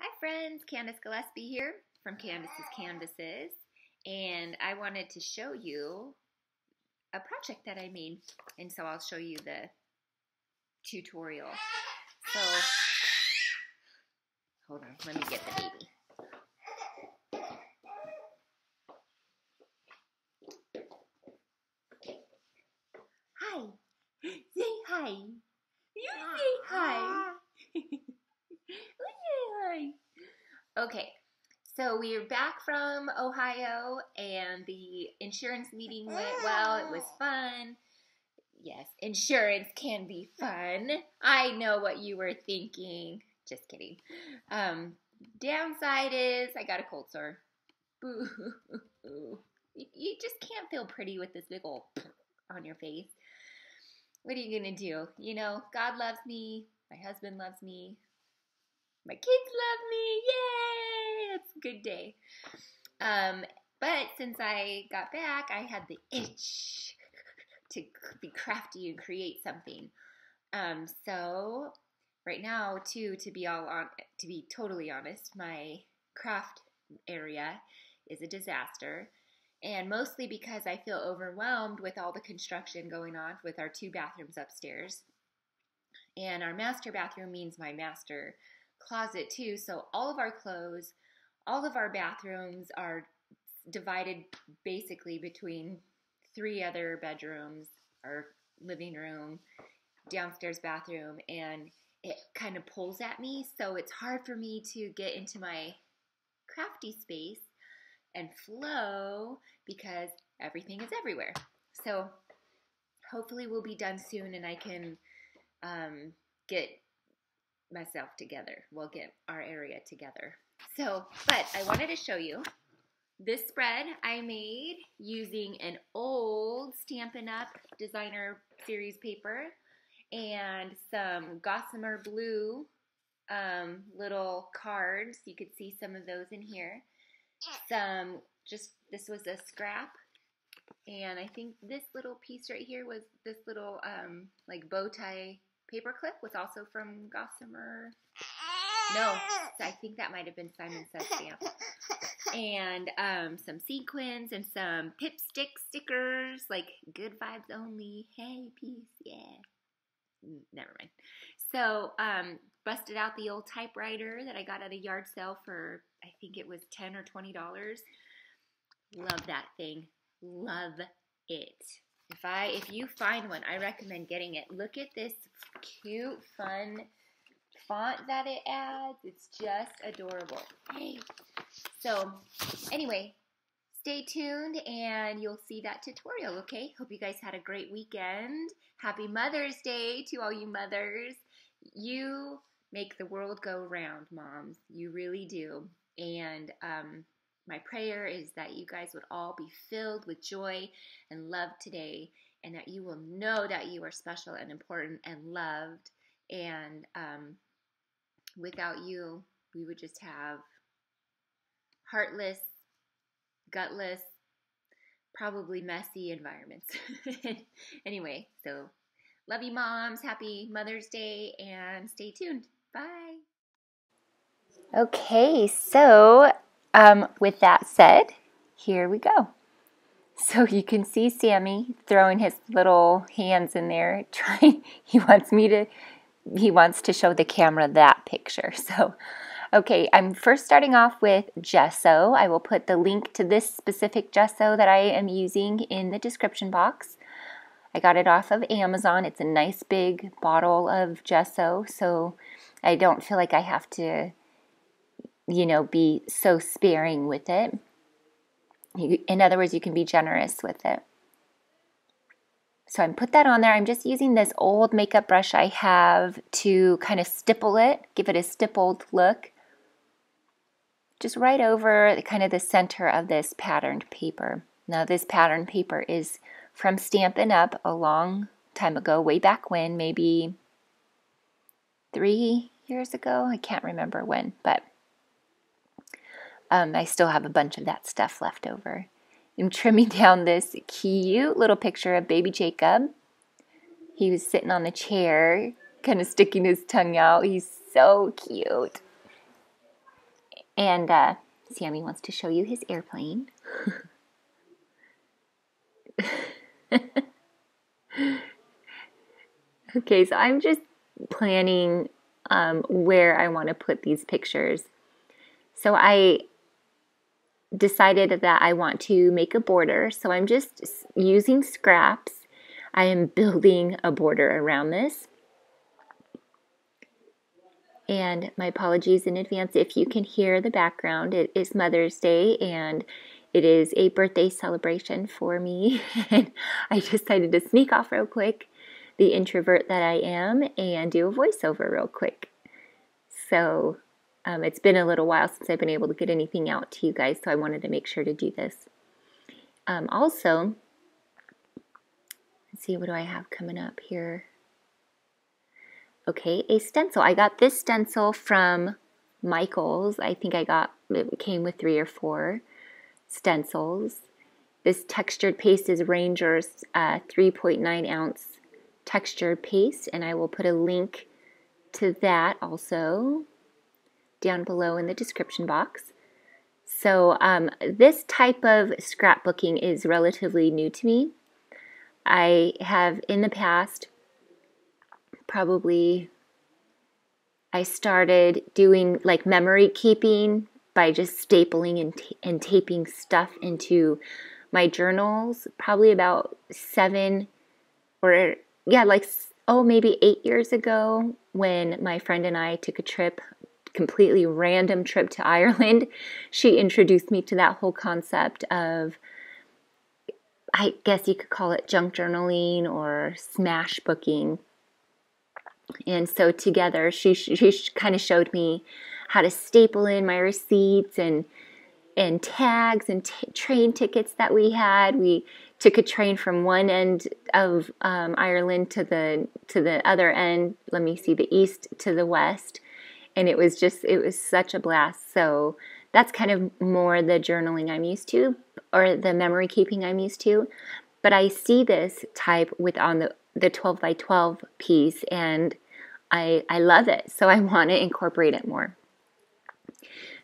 Hi friends, Candace Gillespie here from Candace's Canvases, and I wanted to show you a project that I made, and so I'll show you the tutorial. So, hold on, let me get the baby. Hi, say hi. You say hi. Hi. Okay, so we are back from Ohio, and the insurance meeting went well. It was fun. Yes, insurance can be fun. I know what you were thinking. Just kidding. Downside is I got a cold sore. Boo. You just can't feel pretty with this big old on your face. What are you going to do? You know, God loves me. My husband loves me. My kids love me. Yay! It's a good day. But since I got back, I had the itch to be crafty and create something. So right now, too, to be totally honest, my craft area is a disaster, and mostly because I feel overwhelmed with all the construction going on with our 2 bathrooms upstairs, and our master bathroom means my master closet too. So all of our clothes, all of our bathrooms are divided basically between 3 other bedrooms, our living room, downstairs bathroom, and it kind of pulls at me, so it's hard for me to get into my crafty space and flow because everything is everywhere. So hopefully we'll be done soon and I can get myself together. We'll get our area together. So, but I wanted to show you this spread I made using an old Stampin' Up designer series paper and some Gossamer Blue little cards. You could see some of those in here. This was a scrap, and I think this little piece right here was this little like bow tie paper clip was also from Gossamer. No, I think that might have been Simon Says Stamp. And some sequins and some Pipsticks stickers, like good vibes only. Hey, peace, yeah. Never mind. So, busted out the old typewriter that I got at a yard sale for, I think it was $10 or $20. Love that thing. Love it. If you find one, I recommend getting it. Look at this cute, fun font that it adds. It's just adorable. Hey. So, anyway, stay tuned and you'll see that tutorial, okay? Hope you guys had a great weekend. Happy Mother's Day to all you mothers. You make the world go round, moms. You really do. And my prayer is that you guys would all be filled with joy and love today, and that you will know that you are special and important and loved. And without you, we would just have heartless, gutless, probably messy environments. Anyway, so love you moms, happy Mother's Day, and stay tuned. Bye. Okay, so with that said, here we go. So you can see Sammy throwing his little hands in there, he wants to show the camera that picture. So okay, I'm first starting off with Gesso. I will put the link to this specific Gesso that I am using in the description box. I got it off of Amazon. It's a nice big bottle of Gesso, so I don't feel like I have to, be so sparing with it. In other words, you can be generous with it. So I put that on there. I'm just using this old makeup brush I have to kind of stipple it, give it a stippled look. Just right over kind of the center of this patterned paper. Now this patterned paper is from Stampin' Up a long time ago, way back when, maybe 3 years ago. I can't remember when, but I still have a bunch of that stuff left over. I'm trimming down this cute little picture of baby Jacob. He was sitting on the chair, kind of sticking his tongue out. He's so cute. And Sammy wants to show you his airplane. Okay, so I'm just planning where I want to put these pictures. So I decided that I want to make a border. So I'm just using scraps. I am building a border around this. And my apologies in advance if you can hear the background. It is Mother's Day and it is a birthday celebration for me. And I decided to sneak off real quick, the introvert that I am, and do a voiceover real quick. So it's been a little while since I've been able to get anything out to you guys, so I wanted to make sure to do this. Also, let's see, what do I have coming up here? Okay, a stencil. I got this stencil from Michael's. I think it came with 3 or 4 stencils. This textured paste is Ranger's 3.9 ounce textured paste, and I will put a link to that also down below in the description box. So this type of scrapbooking is relatively new to me. I have in the past I started doing like memory keeping by just stapling and taping stuff into my journals probably about 7 or maybe 8 years ago, when my friend and I took a trip, completely random trip to Ireland. She introduced me to that whole concept of, I guess you could call it junk journaling or smash booking. And so together she kind of showed me how to staple in my receipts and tags and train tickets that we had. We took a train from one end of Ireland to the other end. Let me see, the east to the west. And it was such a blast. So that's kind of more the journaling I'm used to, or the memory keeping I'm used to. But I see this type on the 12 by 12 piece, and I love it. So I want to incorporate it more.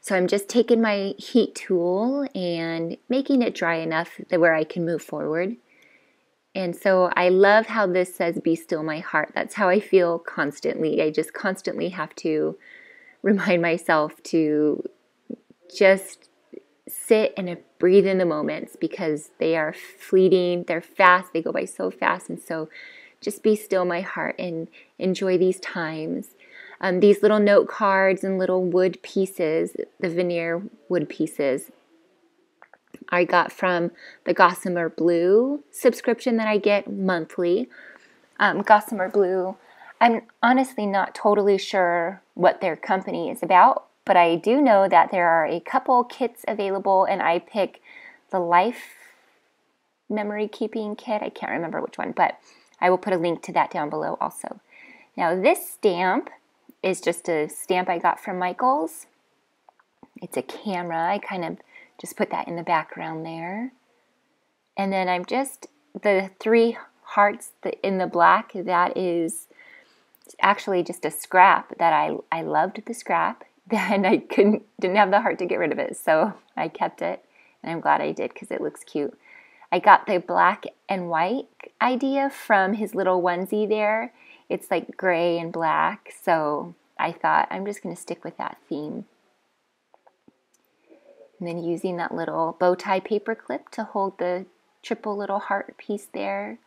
So I'm just taking my heat tool and making it dry enough where I can move forward. And so I love how this says, "Be still my heart." That's how I feel constantly. I just constantly have to remind myself to just sit and breathe in the moments, because they are fleeting, they're fast, they go by so fast. And so just be still my heart and enjoy these times. These little note cards and little wood pieces, the veneer wood pieces, I got from the Gossamer Blue subscription that I get monthly. Gossamer Blue, I'm honestly not totally sure what their company is about, but I do know that there are a couple kits available, and I pick the Life Memory Keeping Kit. I can't remember which one, but I will put a link to that down below also. Now this stamp is just a stamp I got from Michael's. It's a camera. I kind of just put that in the background there. And then I'm just, the 3 hearts in the black, that is actually just a scrap that I loved the scrap. Then I didn't have the heart to get rid of it, so I kept it, and I'm glad I did because it looks cute. I got the black and white idea from his little onesie there. It's like gray and black, so I thought I'm just going to stick with that theme. And then using that little bow tie paper clip to hold the triple little heart piece there.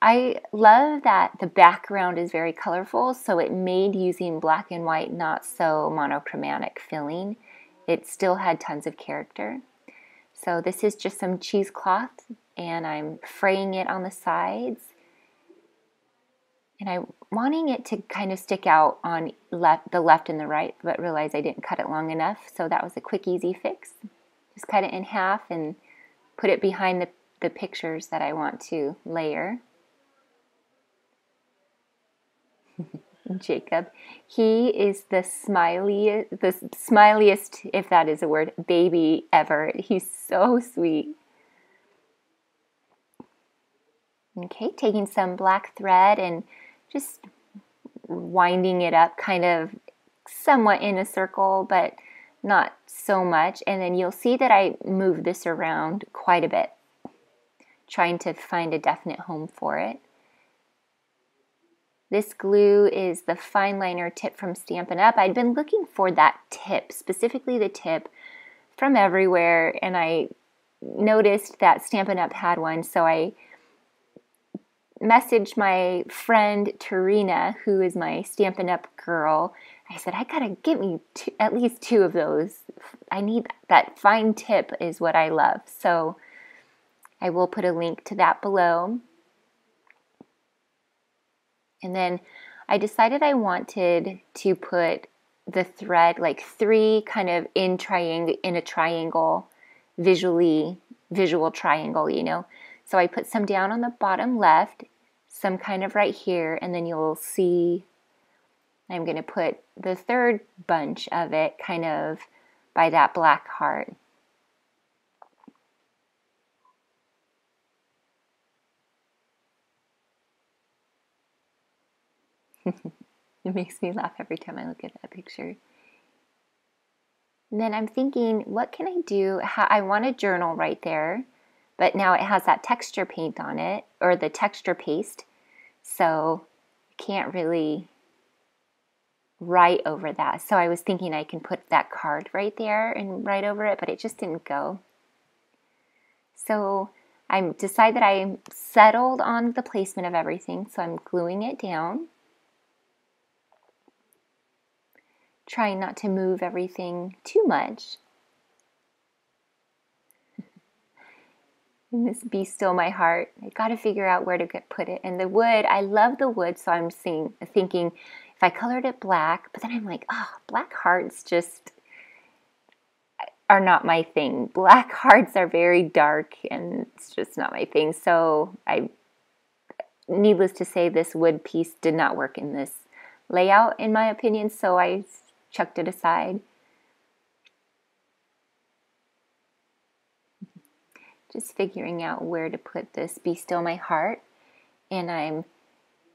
I love that the background is very colorful, so it made using black and white not so monochromatic feeling. It still had tons of character. So this is just some cheesecloth, and I'm fraying it on the sides. And I'm wanting it to kind of stick out on the left and the right, but realized I didn't cut it long enough, so that was a quick, easy fix. Just cut it in half and put it behind the pictures that I want to layer. Jacob, he is the smiliest, if that is a word, baby ever. He's so sweet. Okay, taking some black thread and just winding it up kind of somewhat in a circle, but not so much. And then you'll see that I move this around quite a bit, trying to find a definite home for it. This glue is the fine liner tip from Stampin' Up. I'd been looking for that tip, specifically the tip, from everywhere, and I noticed that Stampin' Up had one, so I messaged my friend Terina, who is my Stampin' Up girl. I said, I gotta get me at least 2 of those. I need that fine tip is what I love. So I will put a link to that below. And then I decided I wanted to put the thread like 3 kind of in a triangle, visual triangle, you know. So I put some down on the bottom left, some kind of right here, and then you'll see I'm going to put the 3rd bunch of it kind of by that black heart. It makes me laugh every time I look at that picture. And then I'm thinking, what can I do? I want a journal right there, but now it has that texture paint on it, or the texture paste, so I can't really write over that. So I was thinking I can put that card right there and write over it, but it just didn't go. So I decided that I'm settled on the placement of everything, so I'm gluing it down. Trying not to move everything too much. And this Be Still My Heart, I got to figure out where to put it. And the wood, I love the wood, so I'm thinking if I colored it black, but then I'm like, oh, black hearts just are not my thing. Black hearts are very dark, and it's just not my thing. So needless to say, this wood piece did not work in this layout, in my opinion, so I chucked it aside. Just figuring out where to put this Be Still My Heart, and I'm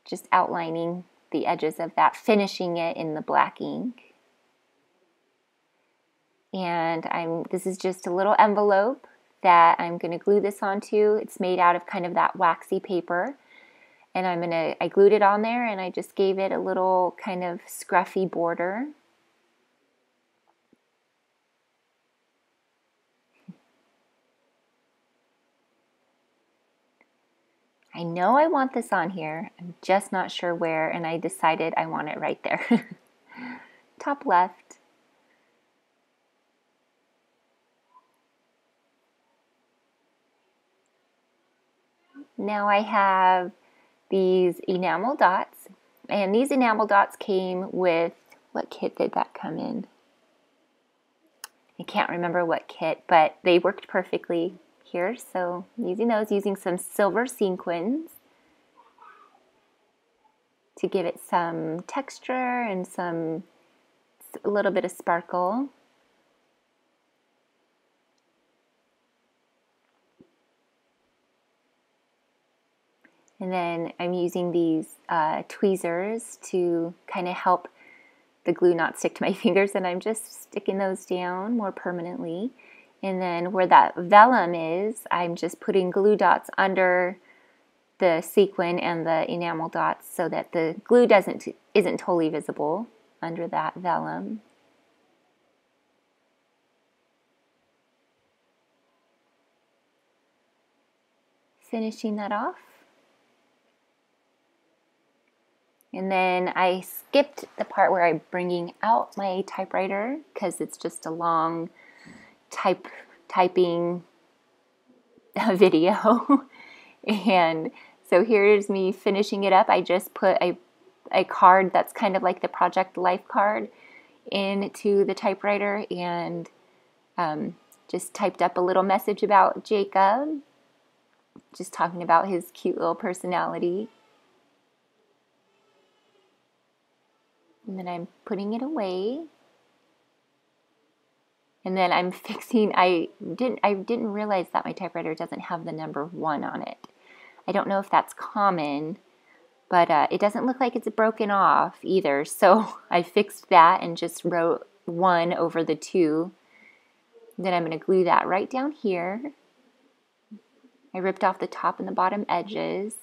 just outlining the edges of that, finishing it in the black ink. And this is just a little envelope that I'm going to glue this onto. It's made out of kind of that waxy paper, and I glued it on there, and I just gave it a little kind of scruffy border. I know I want this on here, I'm just not sure where, and I decided I want it right there. Top left. Now I have these enamel dots, and these enamel dots came with, what kit did that come in? I can't remember what kit, but they worked perfectly here, so I'm using those, using some silver sequins to give it some texture and a little bit of sparkle. And then I'm using these tweezers to kind of help the glue not stick to my fingers, and I'm just sticking those down more permanently. And then where that vellum is, I'm just putting glue dots under the sequin and the enamel dots so that the glue isn't totally visible under that vellum. Finishing that off. And then I skipped the part where I'm bringing out my typewriter because it's just a long typing video. And so here's me finishing it up. I just put a card that's kind of like the Project Life card into the typewriter, and just typed up a little message about Jacob, just talking about his cute little personality. And then I'm putting it away. And then I'm fixing, I didn't realize that my typewriter doesn't have the number 1 on it. I don't know if that's common, but it doesn't look like it's broken off either. So I fixed that and just wrote 1 over the 2. Then I'm going to glue that right down here. I ripped off the top and the bottom edges.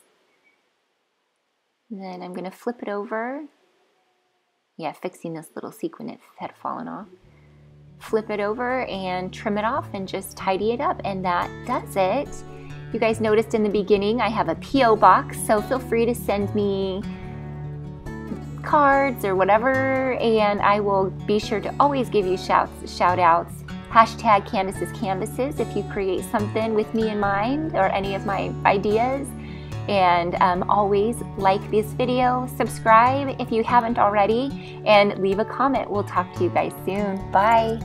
And then I'm going to flip it over. Yeah, fixing this little sequin, it had fallen off. Flip it over and trim it off and just tidy it up, and that does it. You guys noticed in the beginning I have a P.O. box, so feel free to send me cards or whatever, and I will be sure to always give you shout outs. Hashtag Candace's Canvases if you create something with me in mind or any of my ideas. And always like this video, subscribe if you haven't already, and leave a comment. We'll talk to you guys soon. Bye.